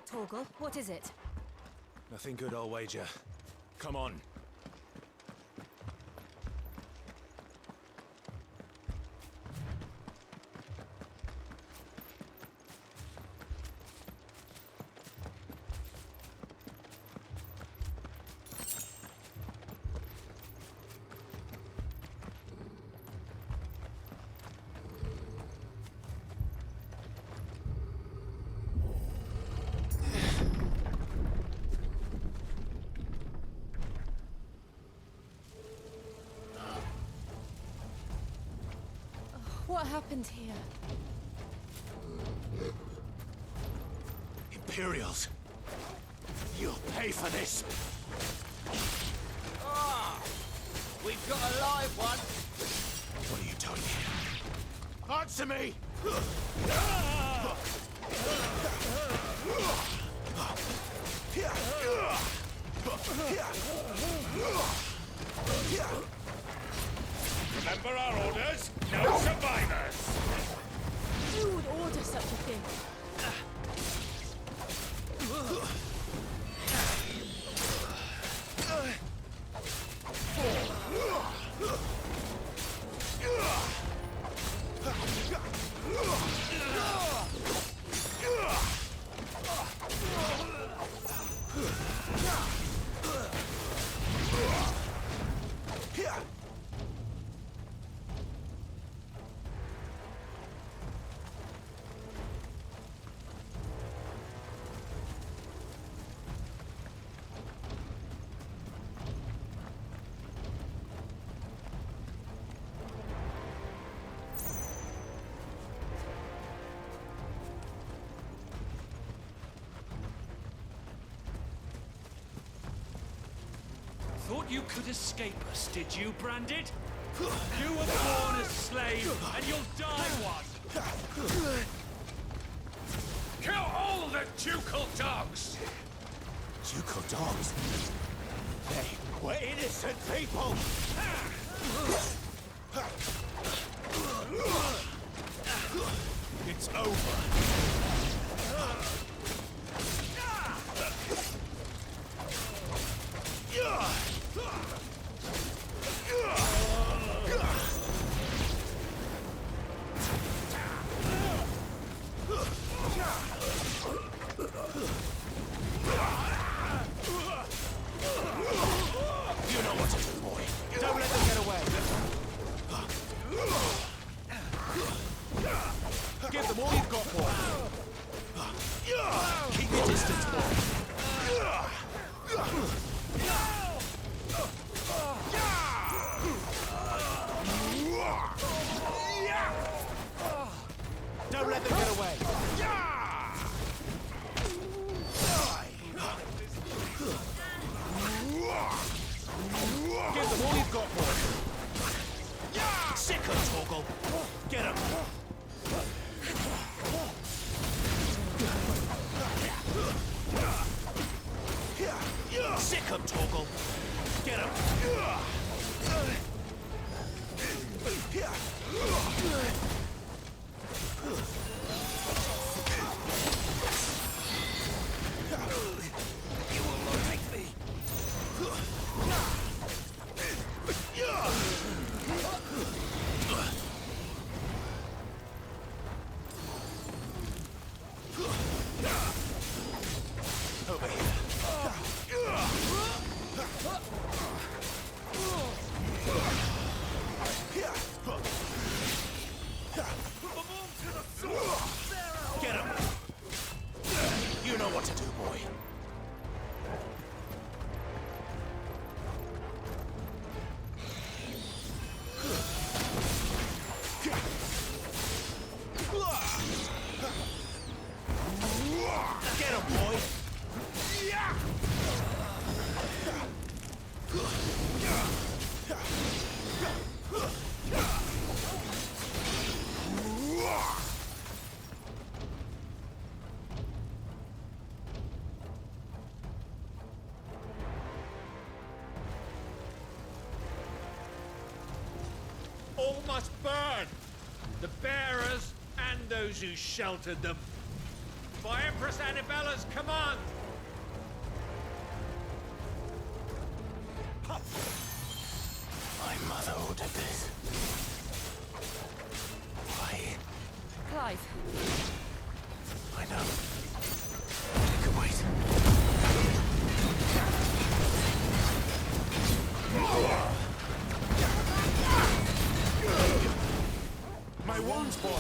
Torgal, what is it? Nothing good, I'll wager. Come on. What happened here? Imperials! You'll pay for this! Ah! We've got a live one! What are you doing here? Answer me! Remember our orders? No survivors! Who would order such a thing? Thought you could escape us, did you, Branded? You were born a slave, and you'll die one! Kill all the ducal dogs! Ducal dogs? We're innocent people! It's over! You know what to do, boy. Don't let them get away. Give them all you've got, boy. Keep your distance, boy. Don't let them get away. Give them all you've got, boy. Sick 'em, Torgal. Get 'em. Sick 'em, Torgal. Get 'em. You will not take me. Over here. Get him! You know what to do, boy. Get him, boy! All must burn! The bearers and those who sheltered them. By Empress Annabella's command! My mother ordered this. Why? Clive, I know. I can wait. My wounds, boy!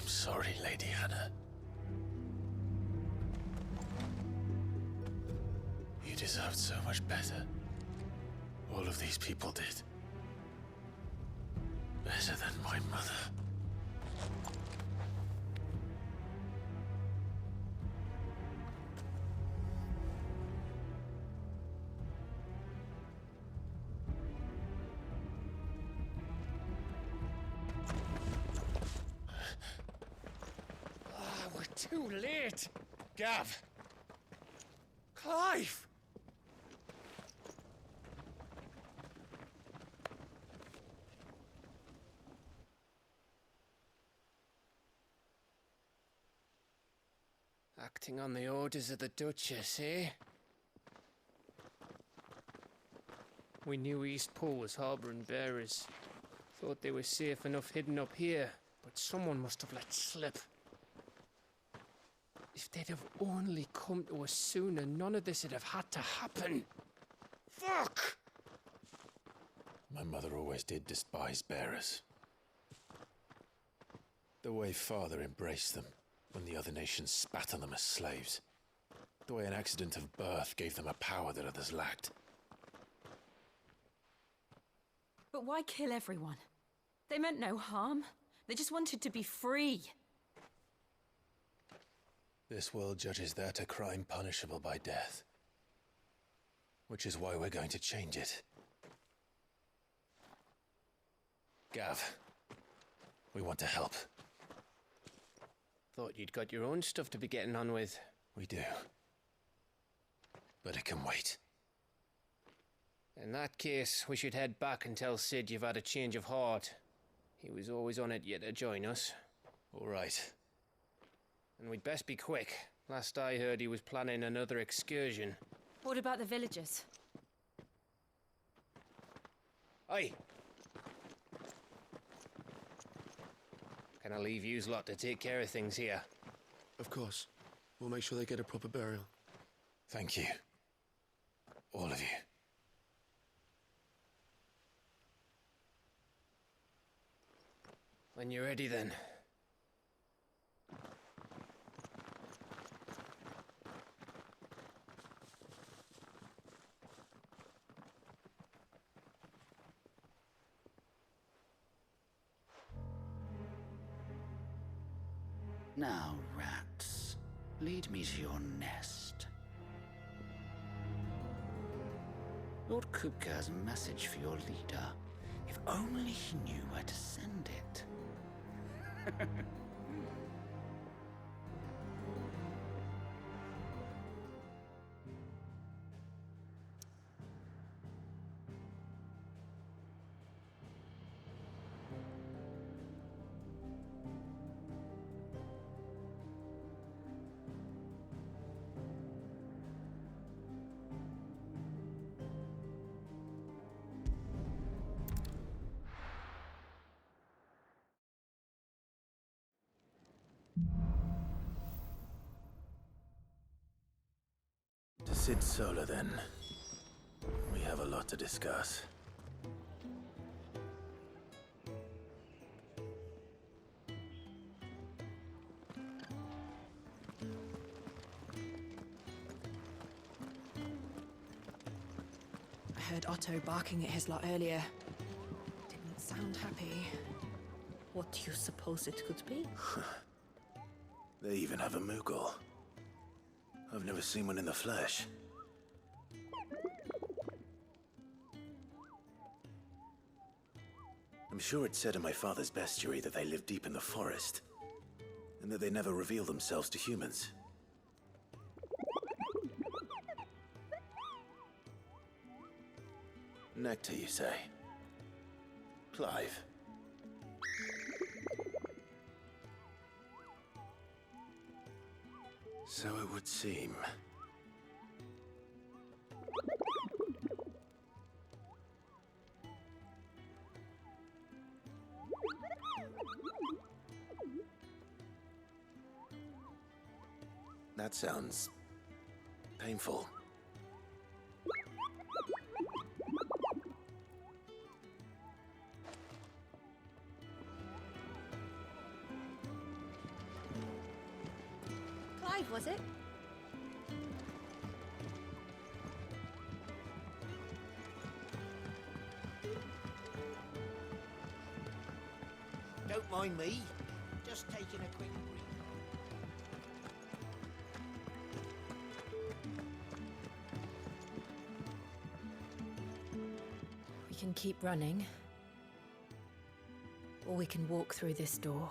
I'm sorry, Lady Hannah. You deserved so much better. All of these people did. Better than my mother. Too late! Gav! Clive! Acting on the orders of the Duchess, eh? We knew Eastpool was harbouring bearers. Thought they were safe enough hidden up here, but someone must have let slip. If they'd have only come to us sooner, none of this would have had to happen. Fuck! My mother always did despise bearers. The way Father embraced them when the other nations spat on them as slaves. The way an accident of birth gave them a power that others lacked. but why kill everyone? They meant no harm. They just wanted to be free. This world judges that a crime punishable by death. Which is why we're going to change it. Gav, we want to help. Thought you'd got your own stuff to be getting on with. We do. But it can wait. In that case, we should head back and tell Sid you've had a change of heart. He was always on it yet to join us. All right. And we'd best be quick. Last I heard, he was planning another excursion. What about the villagers? Aye. Can I leave yous lot to take care of things here? Of course. We'll make sure they get a proper burial. Thank you. All of you. When you're ready, then. Now, rats, lead me to your nest. Lord Kupka has a message for your leader. If only he knew where to send it. To Sid Solar, then. We have a lot to discuss. I heard Otto barking at his lot earlier. Didn't sound happy. What do you suppose it could be? They even have a Moogle. I've never seen one in the flesh. I'm sure it said in my father's bestiary that they live deep in the forest, and that they never reveal themselves to humans. Nectar, you say? Clive. So it would seem. That sounds painful. Clive, was it? Don't mind me. Just taking a quick breathe. We can keep running. Or we can walk through this door.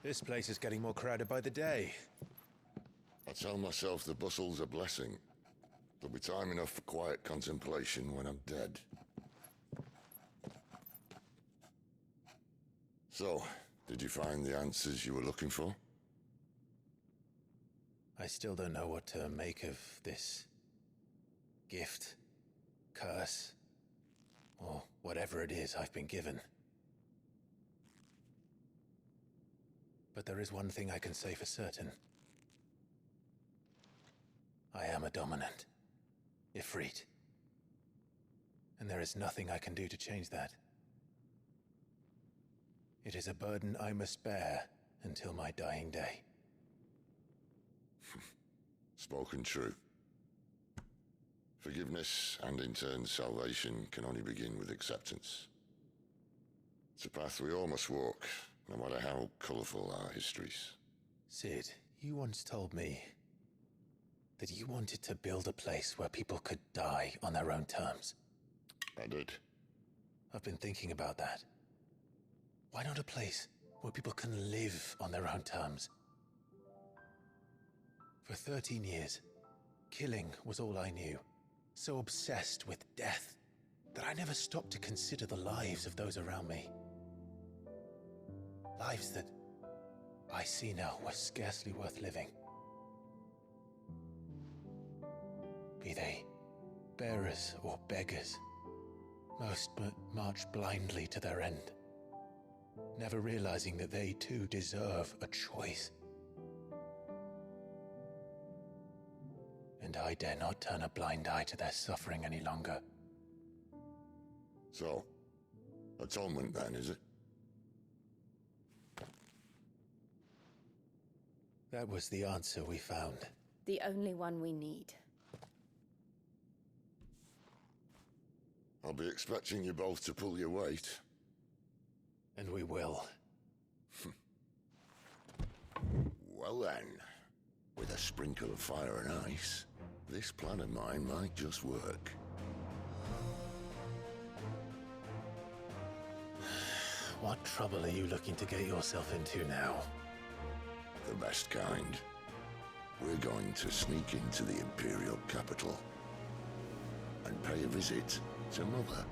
This place is getting more crowded by the day. I tell myself the bustle's a blessing. There'll be time enough for quiet contemplation when I'm dead. So, did you find the answers you were looking for? I still don't know what to make of this gift, curse, or whatever it is I've been given. But there is one thing I can say for certain. I am a dominant, Ifrit. And there is nothing I can do to change that. It is a burden I must bear until my dying day. Spoken true. Forgiveness and in turn salvation can only begin with acceptance. It's a path we all must walk, no matter how colourful our histories. Sid, you once told me that you wanted to build a place where people could die on their own terms. I did. I've been thinking about that. Why not a place where people can live on their own terms? For 13 years, killing was all I knew. So obsessed with death that I never stopped to consider the lives of those around me. Lives that I see now were scarcely worth living. Be they bearers or beggars, most march blindly to their end, never realizing that they too deserve a choice. And I dare not turn a blind eye to their suffering any longer. So, atonement then, is it? That was the answer we found. The only one we need. I'll be expecting you both to pull your weight. And we will. Well then, with a sprinkle of fire and ice, this plan of mine might just work. What trouble are you looking to get yourself into now? The best kind. We're going to sneak into the Imperial capital and pay a visit to Mother.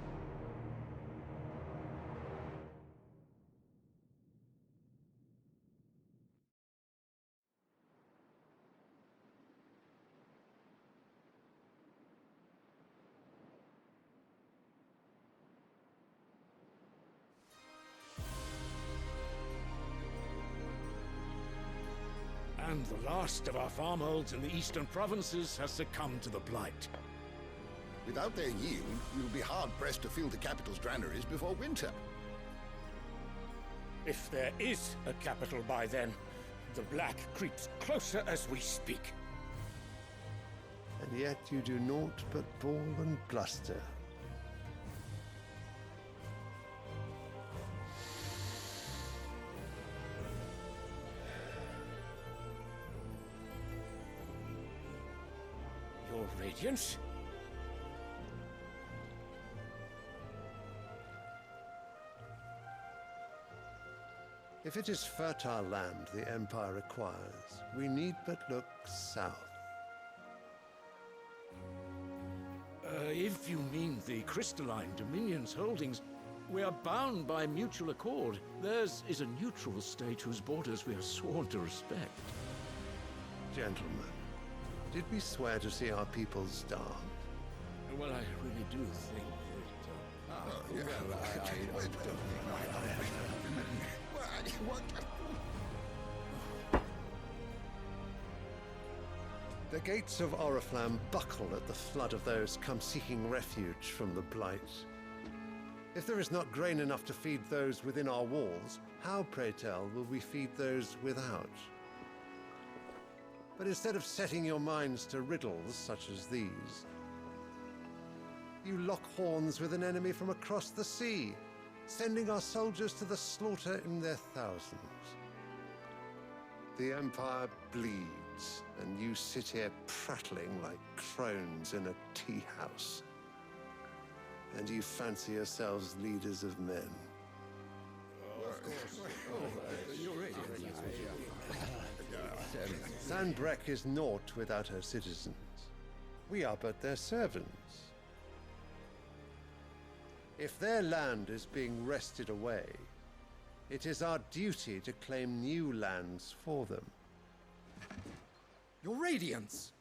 And the last of our farmholds in the eastern provinces has succumbed to the blight. Without their yield, you'll be hard-pressed to fill the capital's granaries before winter. If there is a capital by then, the black creeps closer as we speak. And yet you do naught but bawl and bluster. Your Radiance? If it is fertile land the Empire requires, we need but look south. If you mean the crystalline Dominion's holdings, we are bound by mutual accord. Theirs is a neutral state whose borders we are sworn to respect. Gentlemen, did we swear to see our people starve? Well, I really do think The gates of Oriflamme buckle at the flood of those come seeking refuge from the blight. If there is not grain enough to feed those within our walls, how, pray tell, will we feed those without? But instead of setting your minds to riddles such as these, you lock horns with an enemy from across the sea, sending our soldiers to the slaughter in their thousands. The Empire bleeds, and you sit here prattling like crones in a tea house. And you fancy yourselves leaders of men. Sanbreque is naught without her citizens. We are but their servants. If their land is being wrested away, it is our duty to claim new lands for them. Your Radiance!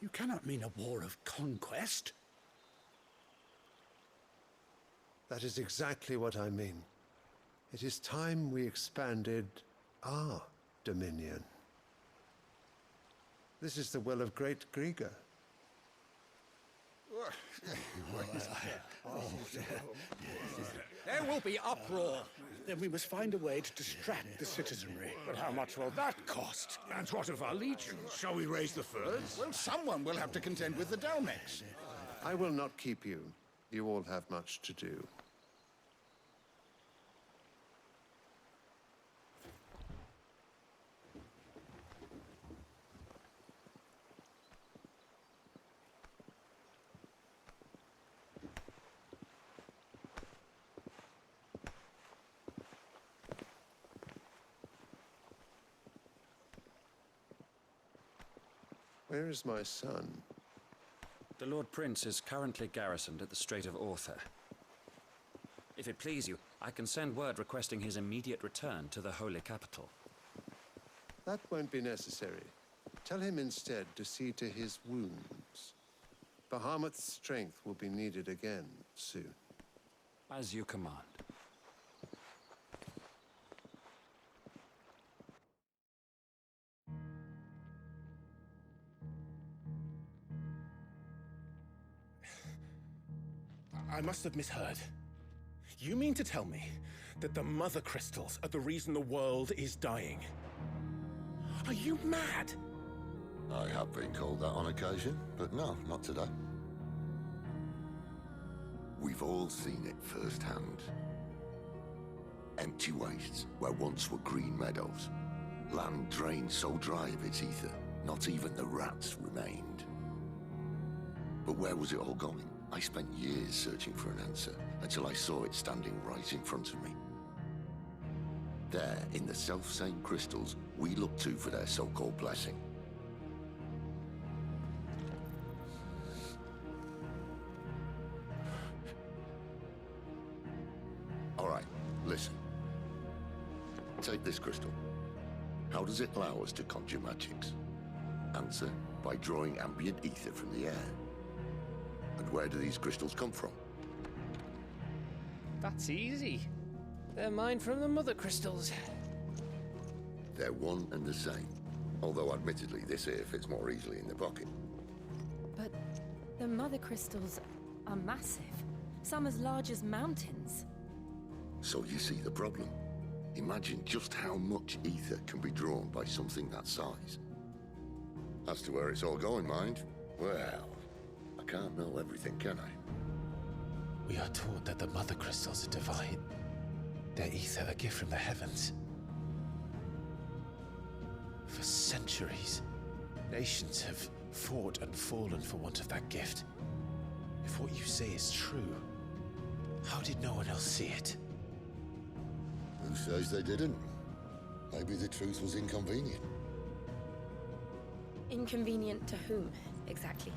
You cannot mean a war of conquest. That is exactly what I mean. It is time we expanded our dominion. This is the will of great Grieger. There will be uproar. Then we must find a way to distract the citizenry. But how much will that cost? And what of our legions? Shall we raise the furs? Well, someone will have to contend with the Dalmex. I will not keep you. You all have much to do. Where is my son? The Lord Prince is currently garrisoned at the Strait of Arthur. If it please you, I can send word requesting his immediate return to the Holy Capital. That won't be necessary. Tell him instead to see to his wounds. Bahamut's strength will be needed again soon. As you command. I must have misheard. You mean to tell me that the mother crystals are the reason the world is dying? Are you mad? I have been called that on occasion, but no, not today. We've all seen it firsthand. Empty wastes where once were green meadows. Land drained so dry of its ether, not even the rats remained. But where was it all going? I spent years searching for an answer, until I saw it standing right in front of me. There, in the self-same crystals, we look to for their so-called blessing. All right, listen. Take this crystal. How does it allow us to conjure magics? Answer, by drawing ambient ether from the air. And where do these crystals come from? That's easy. They're mine from the mother crystals. They're one and the same. Although admittedly, this here fits more easily in the pocket. But the mother crystals are massive. Some as large as mountains. So you see the problem. Imagine just how much ether can be drawn by something that size. As to where it's all going, mind, well, I can't know everything, can I? We are taught that the mother crystals are divine. Their ether a gift from the heavens. For centuries, nations have fought and fallen for want of that gift. If what you say is true, how did no one else see it? Who says they didn't? Maybe the truth was inconvenient. Inconvenient to whom, exactly?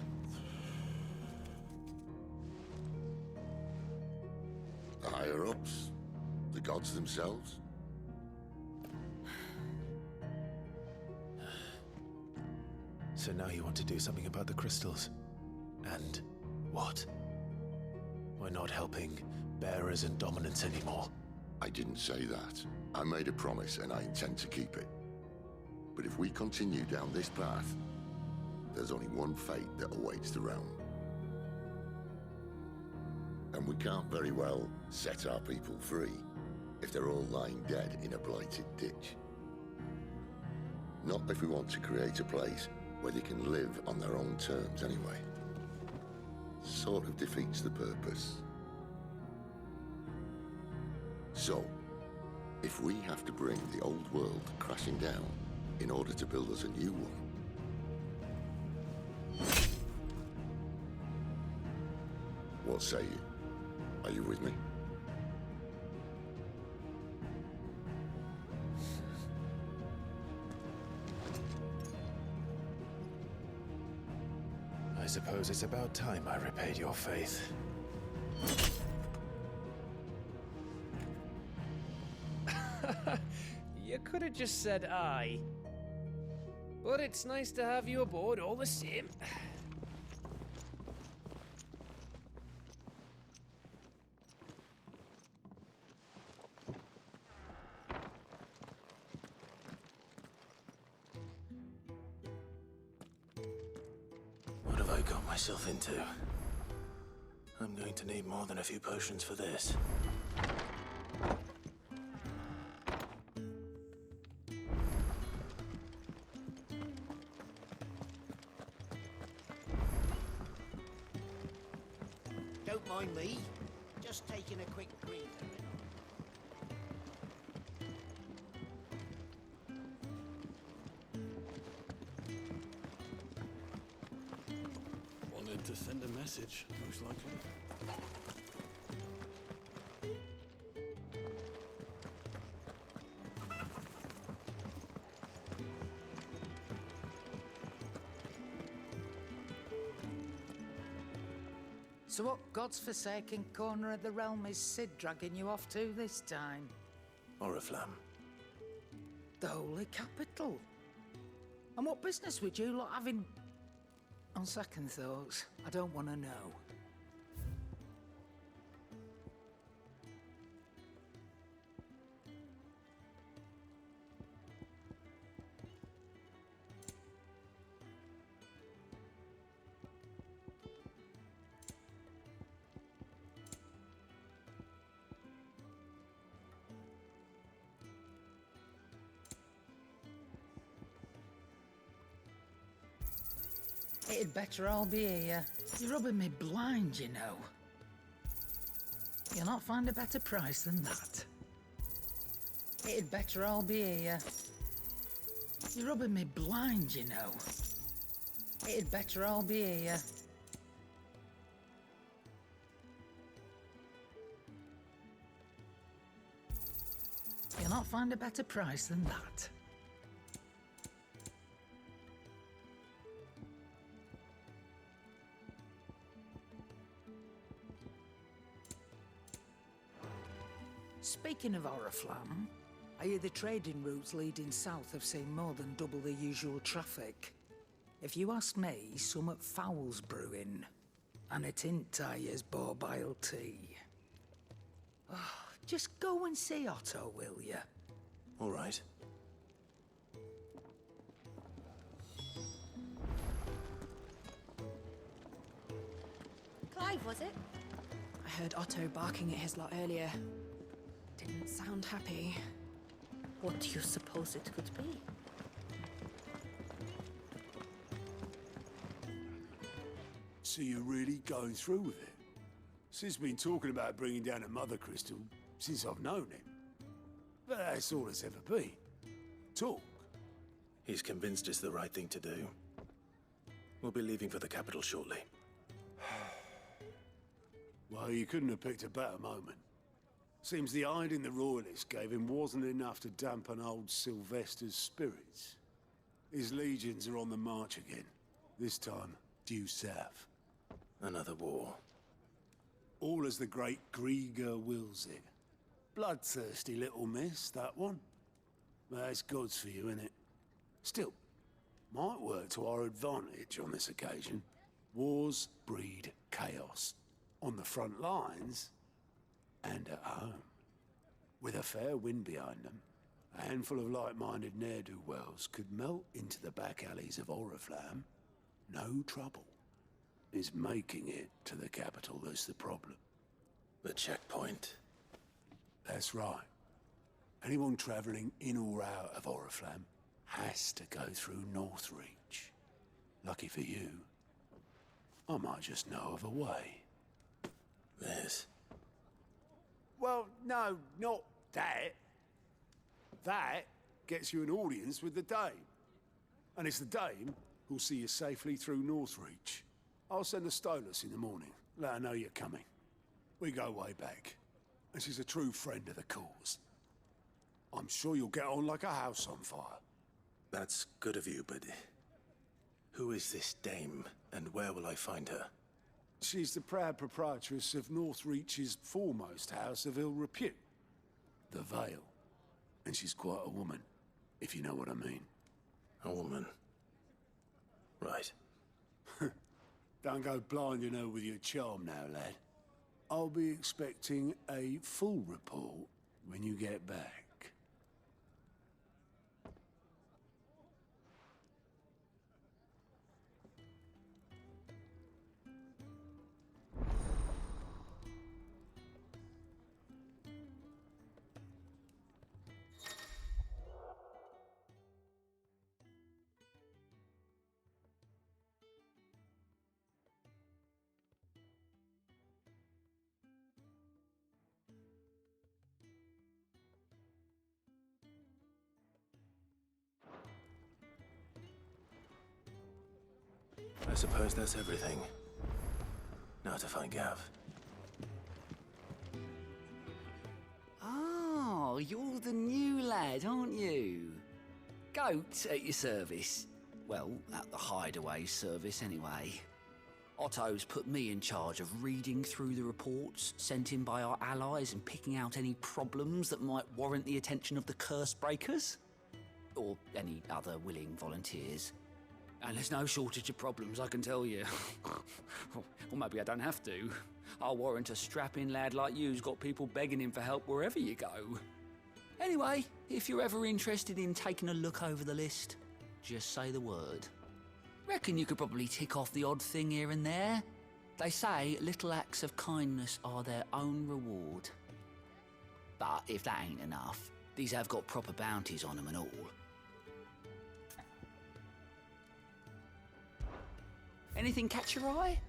The higher-ups? The gods themselves? So now you want to do something about the crystals? And what? We're not helping bearers and dominants anymore. I didn't say that. I made a promise and I intend to keep it. But if we continue down this path, there's only one fate that awaits the realm. And we can't very well set our people free if they're all lying dead in a blighted ditch. Not if we want to create a place where they can live on their own terms anyway. Sort of defeats the purpose. So, if we have to bring the old world crashing down in order to build us a new one, what say you? Are you with me? I suppose it's about time I repaid your faith. You could have just said aye. But it's nice to have you aboard all the same. What have I got myself into? I'm going to need more than a few potions for this. Don't mind me. Just taking a quick breather. Wanted to send a message, most likely. So what god's-forsaken corner of the realm is Sid dragging you off to this time? Oriflamme. The holy capital. And what business would you lot have in... On second thoughts, I don't want to know. It'd better all be here. You're rubbing me blind, you know. You'll not find a better price than that. It'd better all be here. You're rubbing me blind, you know. It'd better all be here. You'll not find a better price than that. Speaking of Oriflamme, I hear the trading routes leading south have seen more than double the usual traffic. If you ask me, summat foul's brewing, and it ain't Tyre's borbile tea. Oh, just go and see Otto, will you? All right. Clive, was it? I heard Otto barking at his lot earlier. Didn't sound happy. What do you suppose it could be? So you're really going through with it? Sid's been talking about bringing down a mother crystal since I've known him. But that's all it's ever been. Talk. He's convinced it's the right thing to do. We'll be leaving for the capital shortly. Well, you couldn't have picked a better moment. Seems the hiding the royalists gave him wasn't enough to dampen old Sylvester's spirits. His legions are on the march again, this time due south. Another war. All as the great Grieger wills it. Bloodthirsty little miss, that one. But that's God's for you, innit? Still, might work to our advantage on this occasion. Wars breed chaos. On the front lines, and at home. With a fair wind behind them, a handful of like-minded ne'er-do-wells could melt into the back alleys of Oriflamme. No trouble. It's making it to the capital that's the problem. The checkpoint. That's right. Anyone travelling in or out of Oriflamme has to go through Northreach. Lucky for you, I might just know of a way. This? Well, no, not that. That gets you an audience with the Dame. And it's the Dame who'll see you safely through Northreach. I'll send a Stolas in the morning. Let her know you're coming. We go way back. And she's a true friend of the cause. I'm sure you'll get on like a house on fire. That's good of you, but... who is this Dame, and where will I find her? She's the proud proprietress of Northreach's foremost house of ill repute, the Vale. And she's quite a woman, if you know what I mean. A woman? Right. Don't go blinding her with your charm now, lad. I'll be expecting a full report when you get back. I suppose that's everything. Now to find Gav. Oh, you're the new lad, aren't you? Goat at your service. Well, at the hideaway service, anyway. Otto's put me in charge of reading through the reports sent in by our allies and picking out any problems that might warrant the attention of the curse breakers. Or any other willing volunteers. And there's no shortage of problems, I can tell you. Or maybe I don't have to. I'll warrant a strapping lad like you's got people begging him for help wherever you go. Anyway, if you're ever interested in taking a look over the list, just say the word. Reckon you could probably tick off the odd thing here and there. They say little acts of kindness are their own reward. But if that ain't enough, these have got proper bounties on them and all. Anything catch your eye?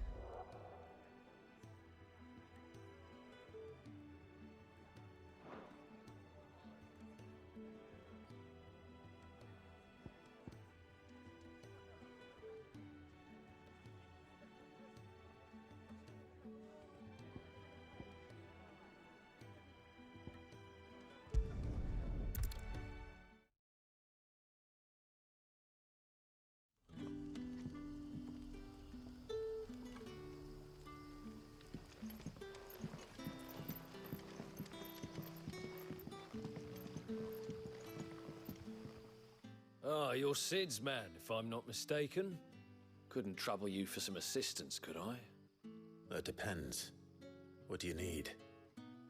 Ah, you're Sid's man, if I'm not mistaken. Couldn't trouble you for some assistance, could I? That depends. What do you need?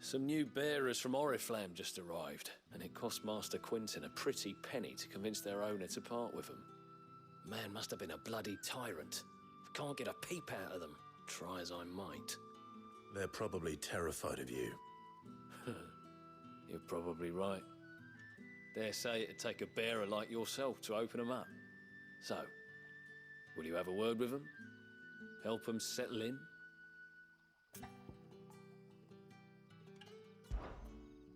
Some new bearers from Oriflamme just arrived, and it cost Master Quinton a pretty penny to convince their owner to part with them. Man must have been a bloody tyrant. Can't get a peep out of them, try as I might. They're probably terrified of you. You're probably right. Dare say it'd take a bearer like yourself to open them up. So, will you have a word with them? Help them settle in?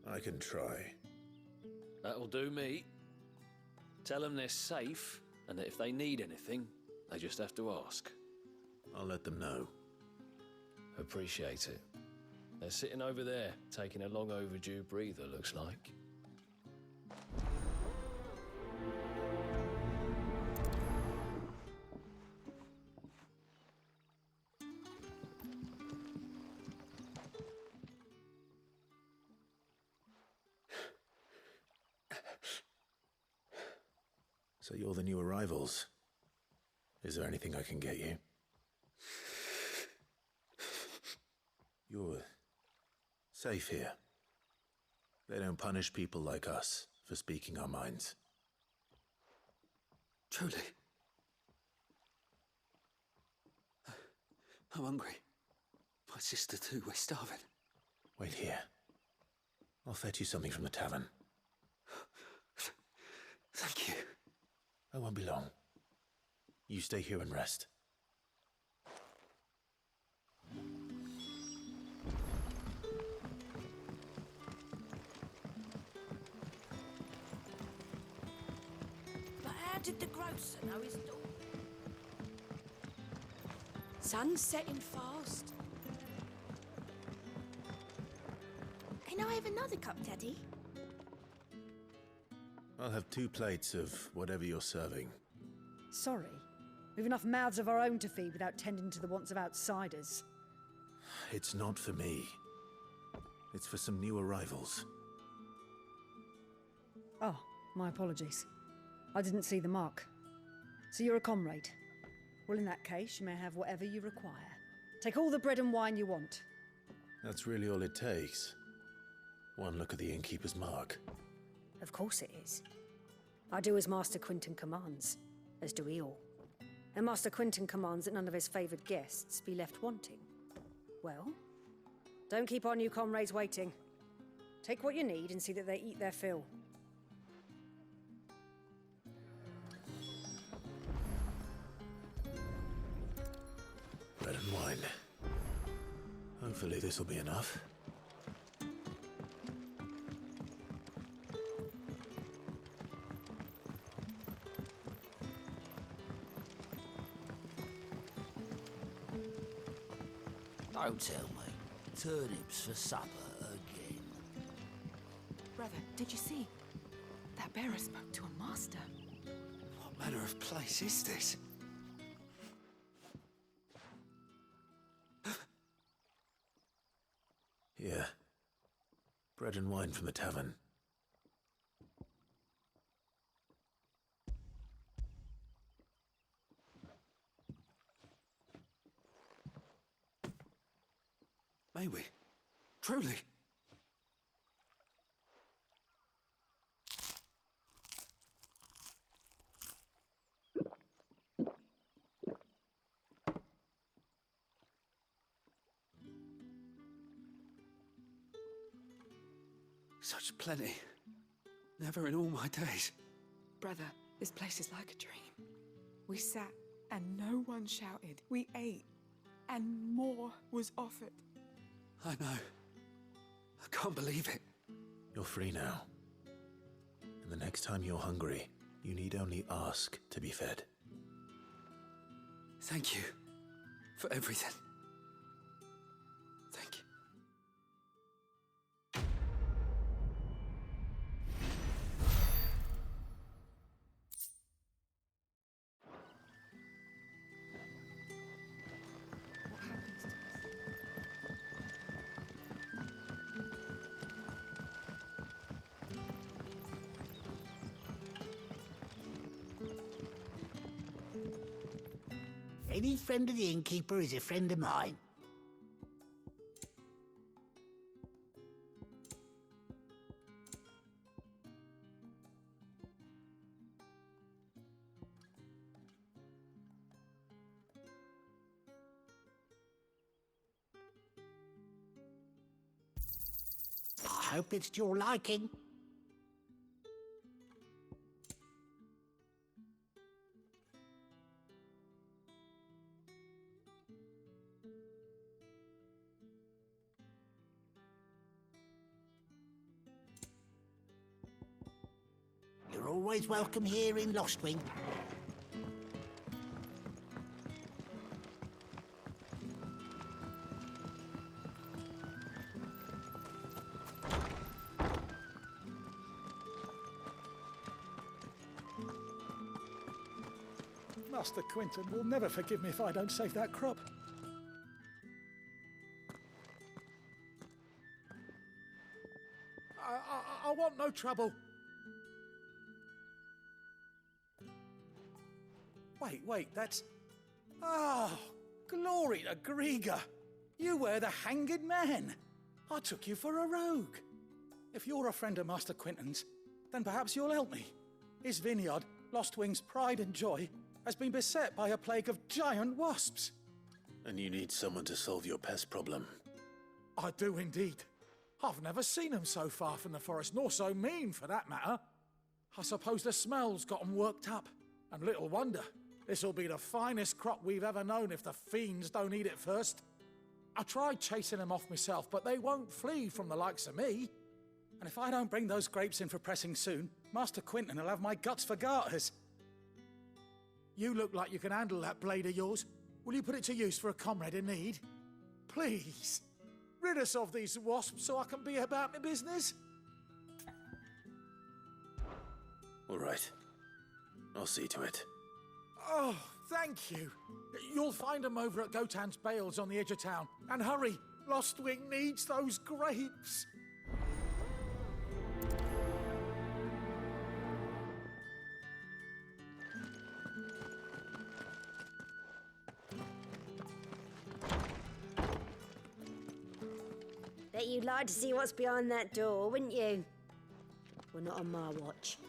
I can try. That'll do me. Tell them they're safe, and that if they need anything, they just have to ask. I'll let them know. Appreciate it. They're sitting over there, taking a long overdue breather, looks like. So you're the new arrivals. Is there anything I can get you? You're safe here. They don't punish people like us for speaking our minds. Truly. I'm hungry. My sister too, we're starving. Wait here. I'll fetch you something from the tavern. Thank you. I won't be long. You stay here and rest. But how did the grocer know his daughter? Sun's setting fast. Can I have another cup, Daddy? I'll have 2 plates of whatever you're serving. Sorry. We've enough mouths of our own to feed without tending to the wants of outsiders. It's not for me. It's for some new arrivals. Oh, my apologies. I didn't see the mark. So you're a comrade. Well, in that case, you may have whatever you require. Take all the bread and wine you want. That's really all it takes. One look at the innkeeper's mark. Of course it is. I do as Master Quinton commands, as do we all. And Master Quinton commands that none of his favoured guests be left wanting. Well, don't keep our new comrades waiting. Take what you need and see that they eat their fill. Bread and wine. Hopefully this will be enough. Don't tell me. Turnips for supper again. Brother, did you see? That bearer spoke to a master. What manner of place is this? bread and wine from the tavern. May we? Truly? Such plenty. Never in all my days. Brother, this place is like a dream. We sat and no one shouted. We ate and more was offered. I know. I can't believe it. You're free now. And the next time you're hungry, you need only ask to be fed. Thank you for everything. Thank you. Any friend of the innkeeper is a friend of mine. I hope it's to your liking. You're always welcome here in Lostwing. Master Quinton will never forgive me if I don't save that crop. I want no trouble. Wait, that's... Oh, glory to Grieger. You were the hanged man. I took you for a rogue. If you're a friend of Master Quinton's, then perhaps you'll help me. His vineyard, Lostwing's pride and joy, has been beset by a plague of giant wasps. And you need someone to solve your pest problem. I do indeed. I've never seen them so far from the forest, nor so mean for that matter. I suppose the smell's got them worked up. And little wonder. This'll be the finest crop we've ever known if the fiends don't eat it first. I tried chasing them off myself, but they won't flee from the likes of me. And if I don't bring those grapes in for pressing soon, Master Quinton will have my guts for garters. You look like you can handle that blade of yours. Will you put it to use for a comrade in need? Please, rid us of these wasps so I can be about my business. All right. I'll see to it. Oh, thank you. You'll find them over at Gotan's Bales on the edge of town. And hurry, Lostwing needs those grapes. Bet you'd like to see what's behind that door, wouldn't you? Well, not on my watch.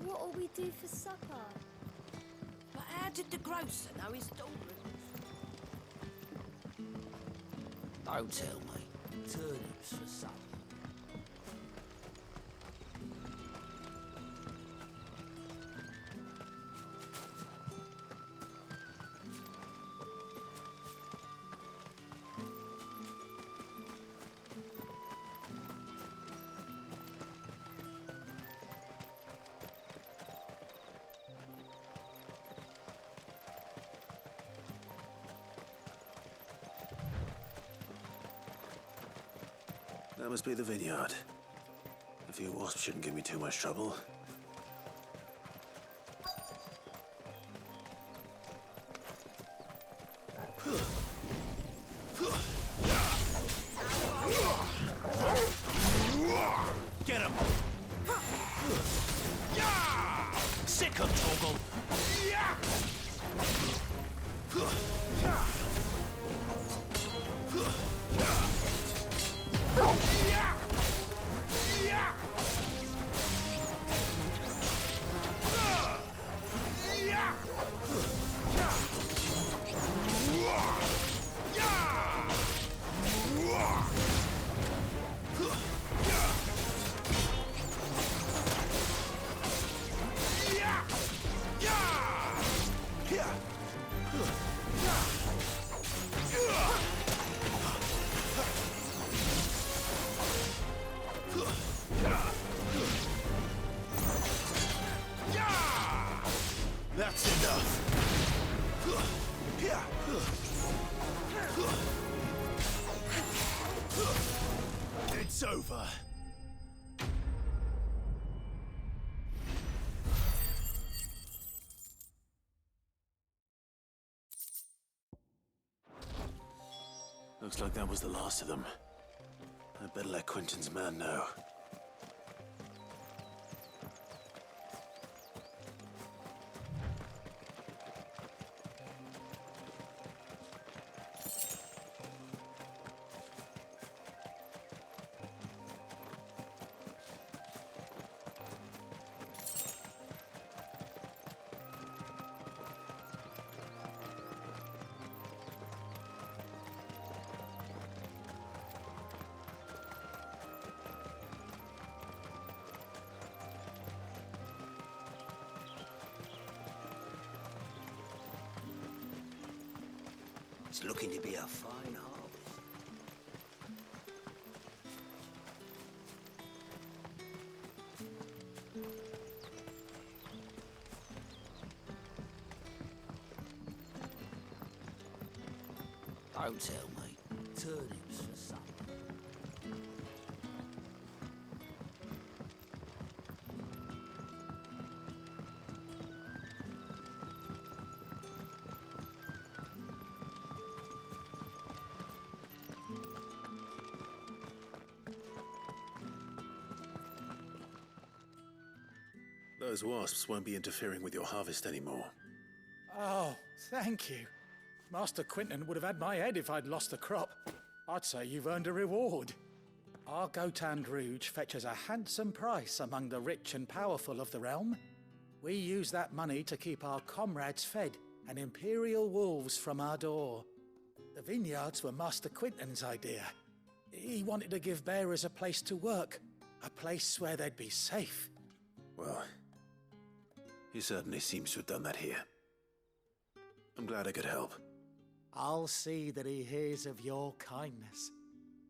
What'll we do for supper? But how did the grocer know his daughter? Don't tell me. Turnips for supper. That must be the vineyard. A few wasps shouldn't give me too much trouble. Get him! Sick him, Torgal! That's enough. It's over. Looks like that was the last of them. I'd better let Quentin's man know. It's looking to be a fine harvest. Don't tell me. Turnips for supper. Those wasps won't be interfering with your harvest anymore. Oh, thank you. Master Quentin would have had my head if I'd lost the crop. I'd say you've earned a reward. Our Gotand Rouge fetches a handsome price among the rich and powerful of the realm. We use that money to keep our comrades fed and imperial wolves from our door. The vineyards were Master Quentin's idea. He wanted to give bearers a place to work, a place where they'd be safe. Well, he certainly seems to have done that here. I'm glad I could help. I'll see that he hears of your kindness.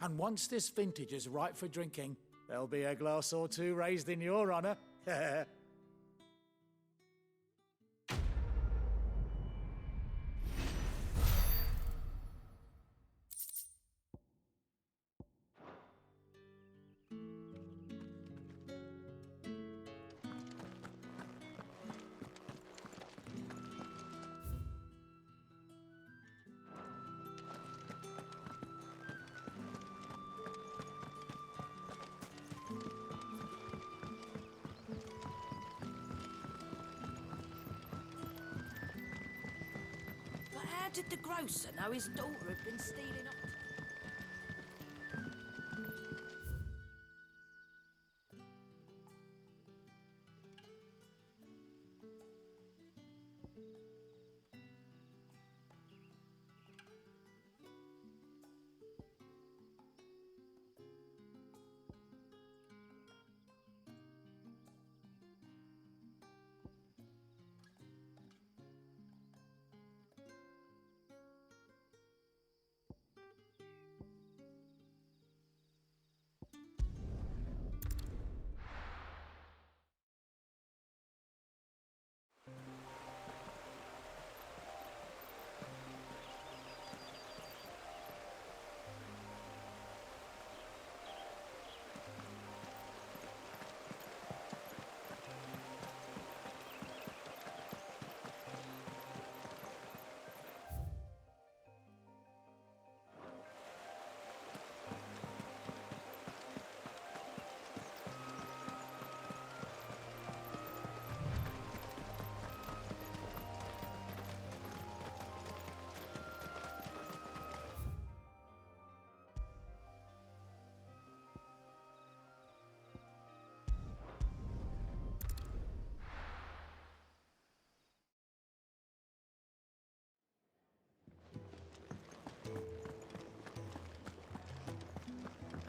And once this vintage is ripe for drinking, there'll be a glass or two raised in your honor. But how did the grocer know his daughter had been stealing up?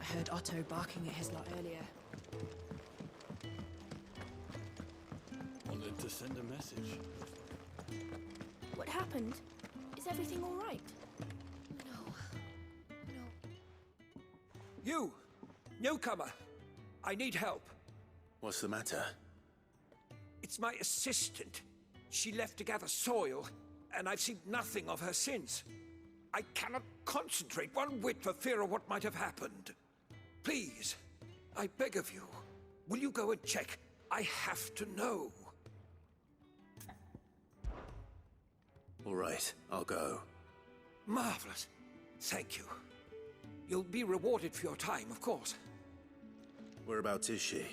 heard Otto barking at his lot earlier. Wanted to send a message. What happened? Is everything all right? You! Newcomer! I need help. What's the matter? It's my assistant. She left to gather soil, and I've seen nothing of her since. I cannot concentrate one whit for fear of what might have happened. Please, I beg of you, will you go and check? I have to know. All right, I'll go. Marvelous. Thank you. You'll be rewarded for your time, of course. Whereabouts is she?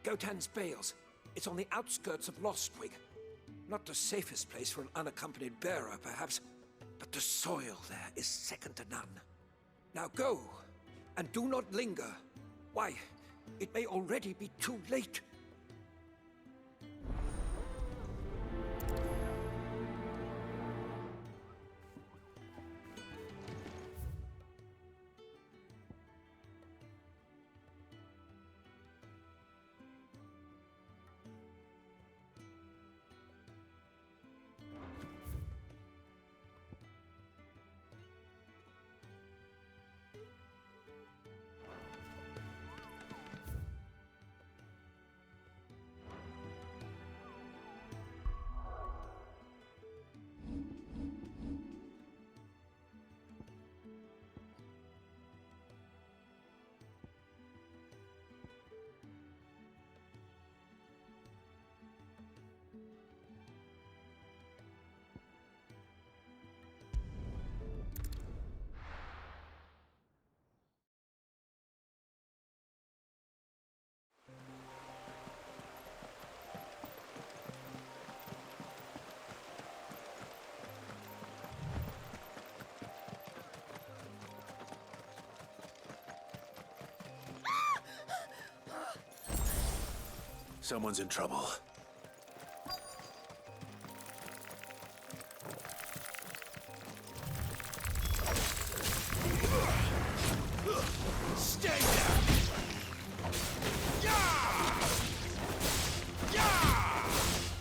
Gotan's Bales. It's on the outskirts of Lostwig. Not the safest place for an unaccompanied bearer, perhaps, but the soil there is second to none. Now go, and do not linger. Why, it may already be too late. Someone's in trouble. Stay down! Yeah! Yeah!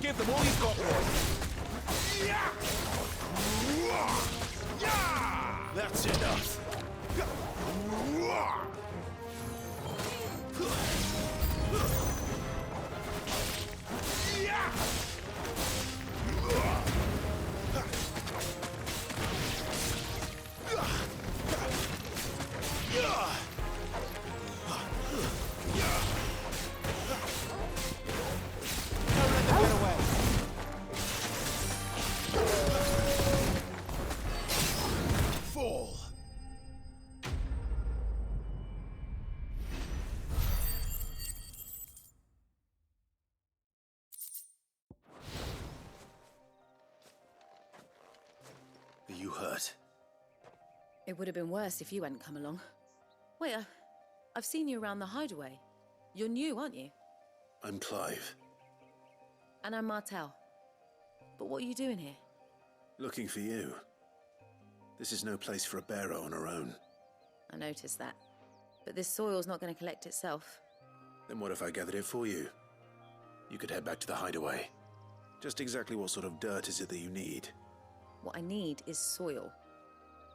Give them all you've got, boy. Yeah! Yeah! That's enough. Are you hurt? It would have been worse if you hadn't come along. Wait, I've seen you around the hideaway. You're new, aren't you? I'm Clive. And I'm Martel. But what are you doing here? Looking for you. This is no place for a bearer on her own. I noticed that. But this soil's not going to collect itself. Then what if I gathered it for you? You could head back to the hideaway. Just exactly what sort of dirt is it that you need? What I need is soil.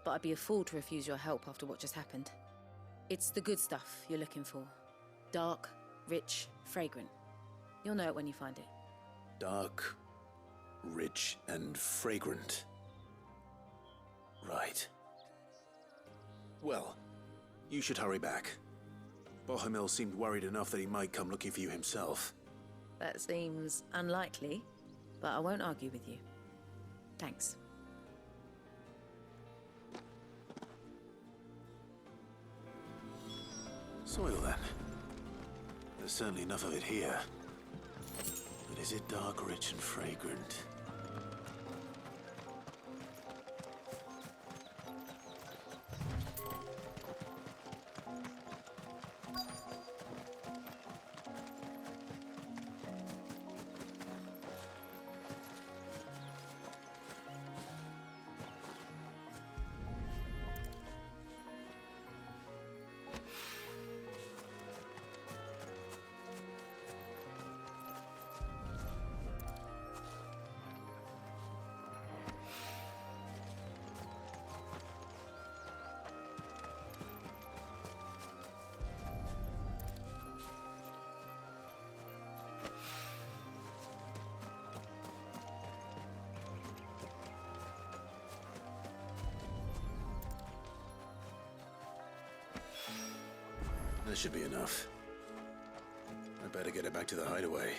But I'd be a fool to refuse your help after what just happened. It's the good stuff you're looking for. Dark, rich, fragrant. You'll know it when you find it. Dark, rich, and fragrant. Right. Well, you should hurry back. Bohemil seemed worried enough that he might come looking for you himself. That seems unlikely, but I won't argue with you. Thanks. Soil, then. There's certainly enough of it here. But is it dark, rich, and fragrant? That should be enough. I better get it back to the hideaway.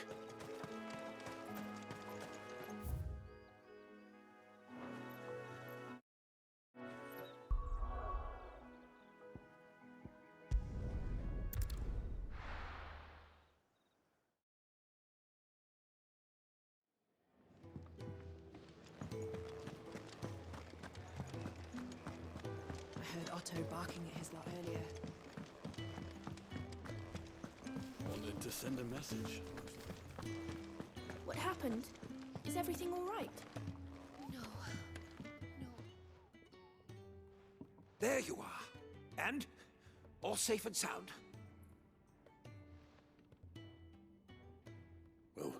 I heard Otto barking at his lot earlier. Wanted to send a message. What happened? Is everything all right? There you are. And? All safe and sound? Well,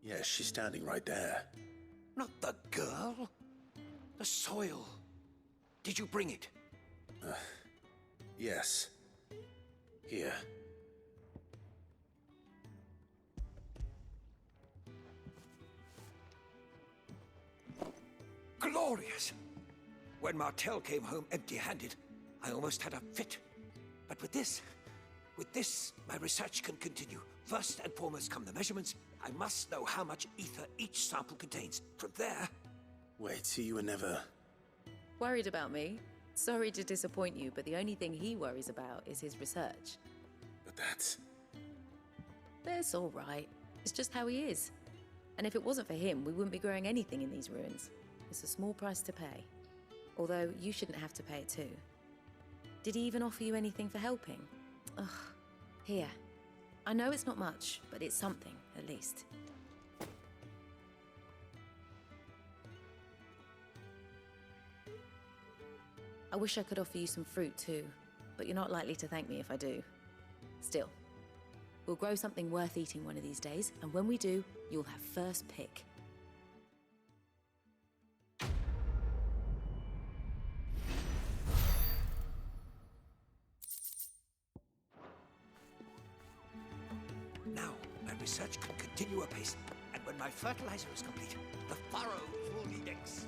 yes, she's standing right there. Not the girl. The soil. Did you bring it? Yes. Here. Glorious! When Martel came home empty-handed, I almost had a fit. But with this, my research can continue. First and foremost come the measurements. I must know how much ether each sample contains. From there... Wait, so you were never... Worried about me? Sorry to disappoint you, but the only thing he worries about is his research. But that's... That's all right. It's just how he is. And if it wasn't for him, we wouldn't be growing anything in these ruins. It's a small price to pay. Although, you shouldn't have to pay it too. Did he even offer you anything for helping? Ugh. Here. I know it's not much, but it's something, at least. I wish I could offer you some fruit too, but you're not likely to thank me if I do. Still, we'll grow something worth eating one of these days, and when we do, you'll have first pick. Now, my research can continue apace, and when my fertilizer is complete, the furrows will need exciting.